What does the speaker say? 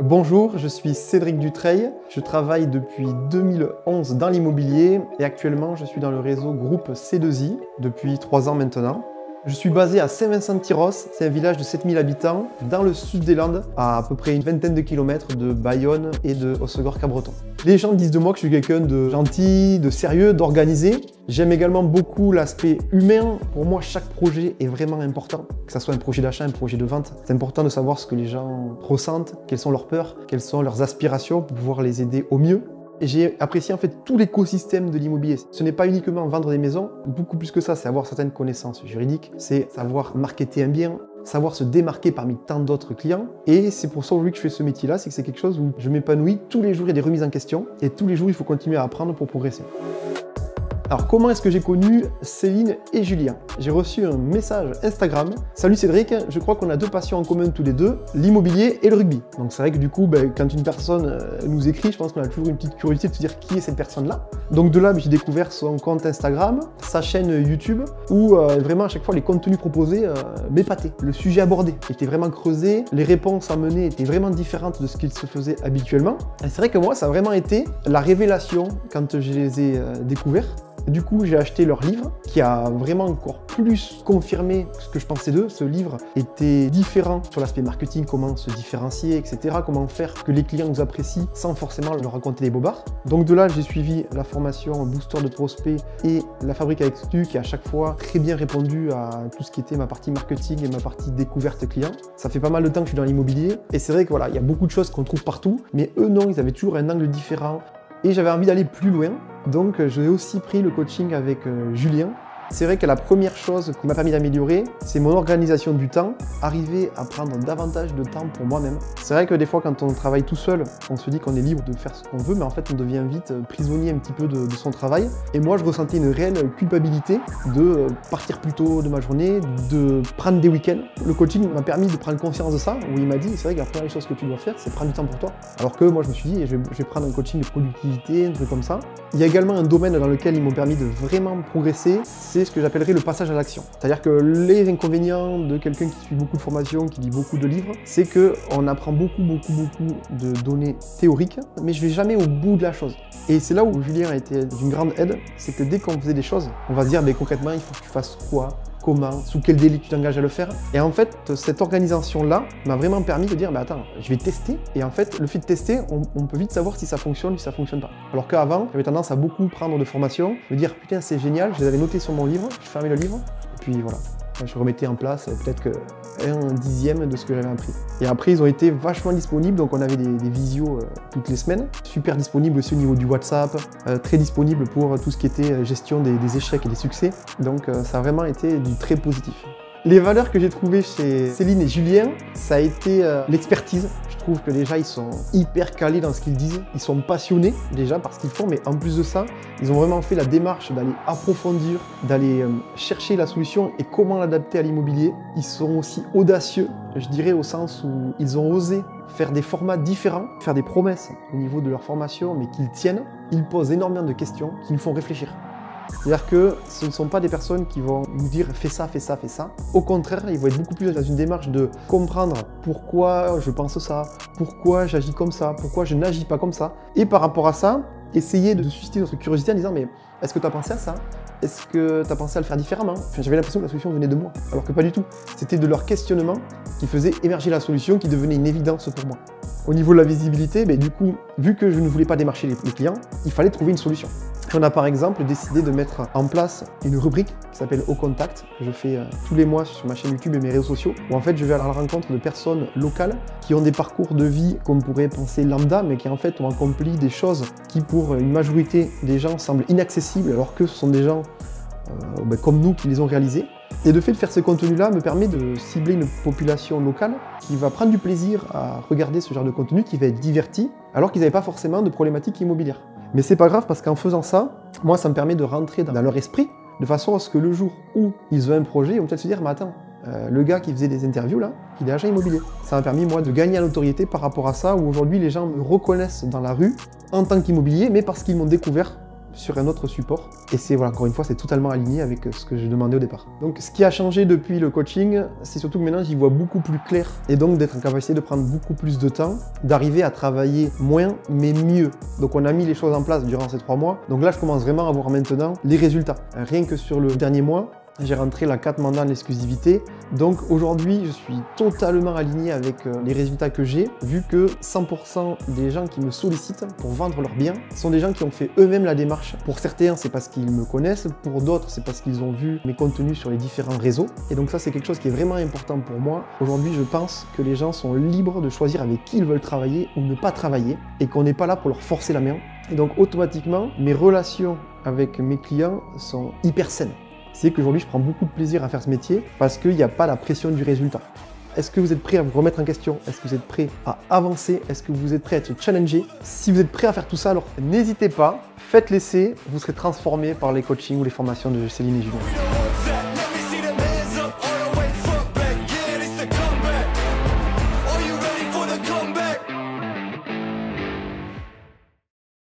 Bonjour, je suis Cédric Dutreil, je travaille depuis 2011 dans l'immobilier et actuellement je suis dans le réseau groupe C2I depuis 3 ans maintenant. Je suis basé à Saint-Vincent-de-Tyros, c'est un village de 7000 habitants dans le sud des Landes, à peu près une vingtaine de kilomètres de Bayonne et de Hossegor-Cabreton. Les gens disent de moi que je suis quelqu'un de gentil, de sérieux, d'organisé. J'aime également beaucoup l'aspect humain. Pour moi, chaque projet est vraiment important. Que ce soit un projet d'achat, un projet de vente, c'est important de savoir ce que les gens ressentent, quelles sont leurs peurs, quelles sont leurs aspirations pour pouvoir les aider au mieux. Et j'ai apprécié en fait tout l'écosystème de l'immobilier. Ce n'est pas uniquement vendre des maisons, beaucoup plus que ça, c'est avoir certaines connaissances juridiques, c'est savoir marketer un bien, savoir se démarquer parmi tant d'autres clients. Et c'est pour ça aujourd'hui que je fais ce métier-là, c'est que c'est quelque chose où je m'épanouis. Tous les jours, il y a des remises en question et tous les jours, il faut continuer à apprendre pour progresser. Alors comment est-ce que j'ai connu Céline et Julien? J'ai reçu un message Instagram. Salut Cédric, je crois qu'on a deux passions en commun tous les deux, l'immobilier et le rugby. Donc c'est vrai que du coup, quand une personne nous écrit, je pense qu'on a toujours une petite curiosité de se dire qui est cette personne-là. Donc de là, j'ai découvert son compte Instagram, sa chaîne YouTube, où vraiment à chaque fois les contenus proposés m'épataient. Le sujet abordé était vraiment creusé, les réponses amenées étaient vraiment différentes de ce qu'il se faisait habituellement. Et c'est vrai que moi, ça a vraiment été la révélation quand je les ai découverts. Du coup, j'ai acheté leur livre qui a vraiment encore plus confirmé ce que je pensais d'eux. Ce livre était différent sur l'aspect marketing, comment se différencier, etc. Comment faire que les clients nous apprécient sans forcément leur raconter des bobards. Donc de là, j'ai suivi la formation Booster de prospects et la fabrique à exclus qui a à chaque fois très bien répondu à tout ce qui était ma partie marketing et ma partie découverte client. Ça fait pas mal de temps que je suis dans l'immobilier et c'est vrai que voilà, il y a beaucoup de choses qu'on trouve partout, mais eux non, ils avaient toujours un angle différent. Et j'avais envie d'aller plus loin, donc j'ai aussi pris le coaching avec Julien. C'est vrai que la première chose qui m'a permis d'améliorer, c'est mon organisation du temps, arriver à prendre davantage de temps pour moi-même. C'est vrai que des fois, quand on travaille tout seul, on se dit qu'on est libre de faire ce qu'on veut, mais en fait, on devient vite prisonnier un petit peu de son travail. Et moi, je ressentais une réelle culpabilité de partir plus tôt de ma journée, de prendre des week-ends. Le coaching m'a permis de prendre conscience de ça, où il m'a dit, c'est vrai que la première chose que tu dois faire, c'est prendre du temps pour toi. Alors que moi, je me suis dit, je vais prendre un coaching de productivité, un truc comme ça. Il y a également un domaine dans lequel ils m'ont permis de vraiment progresser, c'est ce que j'appellerais le passage à l'action. C'est-à-dire que les inconvénients de quelqu'un qui suit beaucoup de formations, qui lit beaucoup de livres, c'est qu'on apprend beaucoup de données théoriques, mais je vais jamais au bout de la chose. Et c'est là où Julien a été d'une grande aide, c'est que dès qu'on faisait des choses, on va se dire, concrètement, il faut que tu fasses quoi? Comment, sous quel délai tu t'engages à le faire. Et en fait, cette organisation-là m'a vraiment permis de dire, attends, je vais tester. Et en fait, le fait de tester, on peut vite savoir si ça fonctionne ou si ça fonctionne pas. Alors qu'avant, j'avais tendance à beaucoup prendre de formations, me dire, putain, c'est génial, je les avais notés sur mon livre, je fermais le livre, et puis voilà. Je remettais en place peut-être que un dixième de ce que j'avais appris. Et après, ils ont été vachement disponibles, donc on avait des visios toutes les semaines. Super disponibles aussi au niveau du WhatsApp, très disponible pour tout ce qui était gestion des échecs et des succès. Donc ça a vraiment été du très positif. Les valeurs que j'ai trouvées chez Céline et Julien, ça a été l'expertise. Je trouve que déjà, ils sont hyper calés dans ce qu'ils disent. Ils sont passionnés déjà par ce qu'ils font, mais en plus de ça, ils ont vraiment fait la démarche d'aller approfondir, d'aller chercher la solution et comment l'adapter à l'immobilier. Ils sont aussi audacieux, je dirais, au sens où ils ont osé faire des formats différents, faire des promesses au niveau de leur formation, mais qu'ils tiennent. Ils posent énormément de questions qui nous font réfléchir. C'est-à-dire que ce ne sont pas des personnes qui vont nous dire fais ça, fais ça, fais ça. Au contraire, ils vont être beaucoup plus dans une démarche de comprendre pourquoi je pense ça, pourquoi j'agis comme ça, pourquoi je n'agis pas comme ça. Et par rapport à ça, essayer de susciter notre curiosité en disant mais est-ce que tu as pensé à ça? Est-ce que tu as pensé à le faire différemment? J'avais l'impression que la solution venait de moi, alors que pas du tout. C'était de leur questionnement qui faisait émerger la solution, qui devenait une évidence pour moi. Au niveau de la visibilité, du coup, vu que je ne voulais pas démarcher les clients, il fallait trouver une solution. On a par exemple décidé de mettre en place une rubrique qui s'appelle Au Contact, que je fais tous les mois sur ma chaîne YouTube et mes réseaux sociaux, où en fait je vais à la rencontre de personnes locales qui ont des parcours de vie qu'on pourrait penser lambda, mais qui en fait ont accompli des choses qui pour une majorité des gens semblent inaccessibles, alors que ce sont des gens comme nous qui les ont réalisés. Et de fait de faire ce contenu-là me permet de cibler une population locale qui va prendre du plaisir à regarder ce genre de contenu, qui va être diverti, alors qu'ils n'avaient pas forcément de problématiques immobilières. Mais c'est pas grave parce qu'en faisant ça, moi ça me permet de rentrer dans leur esprit, de façon à ce que le jour où ils ont un projet, ils vont peut-être se dire, mais attends, le gars qui faisait des interviews là, il est agent immobilier. Ça m'a permis moi de gagner en notoriété par rapport à ça, où aujourd'hui les gens me reconnaissent dans la rue en tant qu'immobilier, mais parce qu'ils m'ont découvert sur un autre support. Et c'est, voilà, encore une fois, c'est totalement aligné avec ce que je demandais au départ. Donc ce qui a changé depuis le coaching, c'est surtout que maintenant j'y vois beaucoup plus clair et donc d'être en capacité de prendre beaucoup plus de temps, d'arriver à travailler moins mais mieux. Donc on a mis les choses en place durant ces 3 mois. Donc là je commence vraiment à voir maintenant les résultats. Rien que sur le dernier mois, j'ai rentré la 4 mandats en exclusivité. Donc aujourd'hui, je suis totalement aligné avec les résultats que j'ai, vu que 100% des gens qui me sollicitent pour vendre leurs biens sont des gens qui ont fait eux-mêmes la démarche. Pour certains, c'est parce qu'ils me connaissent. Pour d'autres, c'est parce qu'ils ont vu mes contenus sur les différents réseaux. Et donc ça, c'est quelque chose qui est vraiment important pour moi. Aujourd'hui, je pense que les gens sont libres de choisir avec qui ils veulent travailler ou ne pas travailler et qu'on n'est pas là pour leur forcer la main. Et donc automatiquement, mes relations avec mes clients sont hyper saines. C'est qu'aujourd'hui, je prends beaucoup de plaisir à faire ce métier parce qu'il n'y a pas la pression du résultat. Est-ce que vous êtes prêt à vous remettre en question? Est-ce que vous êtes prêt à avancer? Est-ce que vous êtes prêt à être challengé? Si vous êtes prêt à faire tout ça, alors n'hésitez pas, faites l'essai, vous serez transformé par les coachings ou les formations de Céline et Julien.